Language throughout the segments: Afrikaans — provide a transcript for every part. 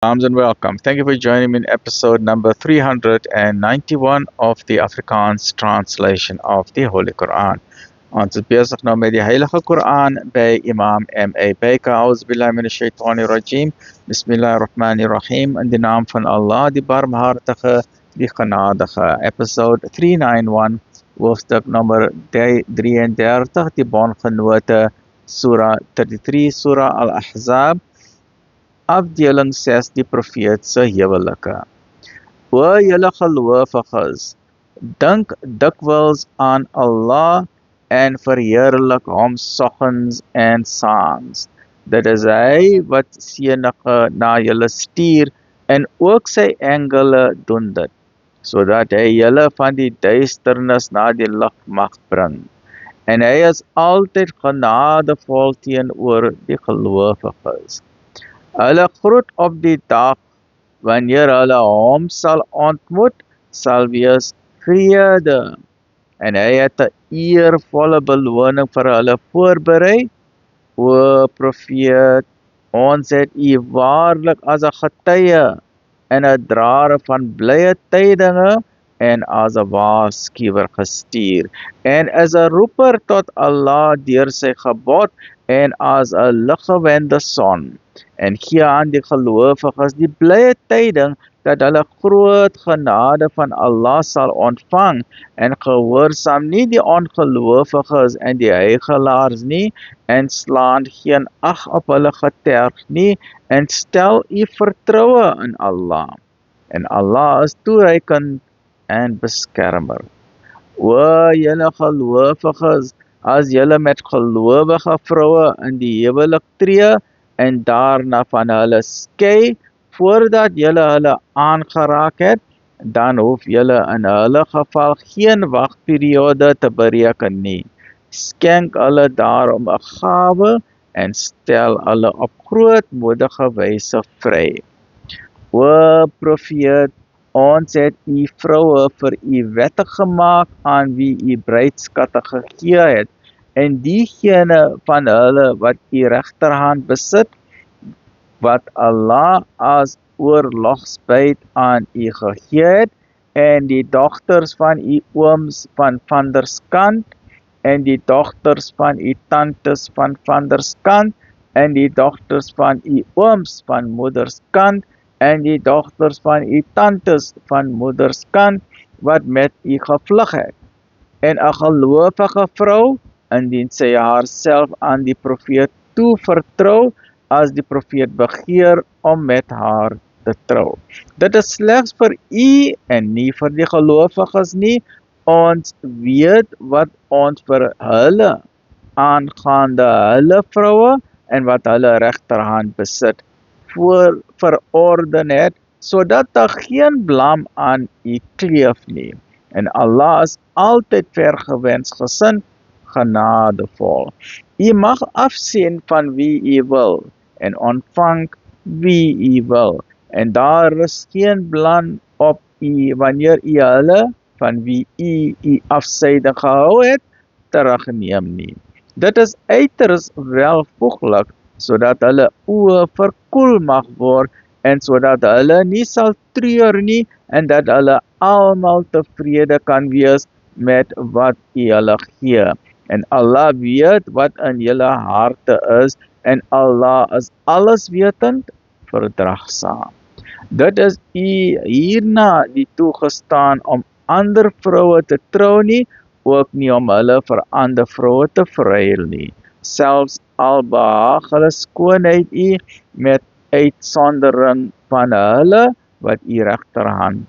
Salams and welcome. Thank you for joining me in episode number 391 of the Afrikaans translation of the Holy Quran. Ons is besig nou met die Heilige Koran by Imam M.A. Baker. Auzubillahi minash shaitani rajim. Bismillahirrahmanirrahim. In die naam van Allah, die barmhartige, die genadige. Episode 391, hoofstuk nummer 33, die bondgenote, Surah 33, Surah Al-Ahzab. Afdeling 6, die profeet se huwelike. O julle gelowiges, dink dikwels aan Allah en verheerlik hom soggens en saans. Dit is hy wat seënige na julle stuur en ook sy engele doen dit, sodat hy julle van die duisternis na die lig mag bring. En hy is altyd genadevol teenoor die gelowiges. Hulle groet op die dag wanneer hulle hom sal ontmoet, sal wees vrede. En hy het 'n eervolle beloning vir hulle voorberei. O profeet, ons het u waarlik as 'n getuie en 'n draer van blye tydinge en as 'n waarskuwer gestuur en as 'n roeper tot Allah deur sy gebod en as 'n liggewende son. En gee aan die gelowiges die blye tyding dat hulle groot genade van Allah sal ontvang en gehoorsaam nie die ongelowiges en die huigelaars nie en slaan geen ag op hulle geterg nie en stel u vertroue in Allah. En Allah is toereikend en beskermer. O julle gelowiges, as julle met gelowige vroue in die huwelik tree en daarna van hulle skei voordat julle hulle aangeraak het, dan hoef julle in hulle geval geen wagperiode te bereken nie. Skenk hulle daarom 'n gawe en stel hulle op grootmoedige wyse vry. O profeet, ons het u vroue vir u wettig gemaak aan wie u bruidskatte gegee het, en diegene van hulle wat u regterhand besit, wat Allah as oorlogsbyt aan u gegee het, en die dogters van u ooms van vaders kant, en die dogters van u tantes van vaders kant, en die dogters van u ooms van moeders kant, en die dogters van u tantes van moeders kant, wat met u gevlug het. En 'n gelowige vrou, indien sy haarself aan die profeet toevertrou, as die profeet begeer om met haar te trou. Dit is slegs vir u en nie vir die gelowiges nie. Ons weet wat ons vir hulle aangaande hulle vroue en wat hulle regterhand besit verorden het, sodat daar geen blame aan u kleef nie. En Allah is altyd vergewensgesind, genadevol. U mag afsien van wie u wil en ontvang wie u wil. En daar is geen blame op u wanneer u hulle van wie u afsyde gehou het, terugneem nie. Dit is uiters welvoeglik, sodat hulle oë verkoel mag word en sodat hulle nie sal treur nie en dat hulle almal tevrede kan wees met wat u hulle gee. En Allah weet wat in julle harte is en Allah is alleswetend, verdraagsaam. Dit is u hierna nie toegestaan om ander vroue te trou nie, ook nie om hulle vir ander vroue te verruil nie. Selfs al behaag hulle skoonheid u met uitsondering van hulle wat u regterhand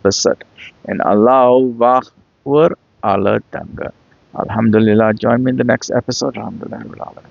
besit. En Allah wag oor alle dinge. Alhamdulillah, join me in the next episode. Alhamdulillah.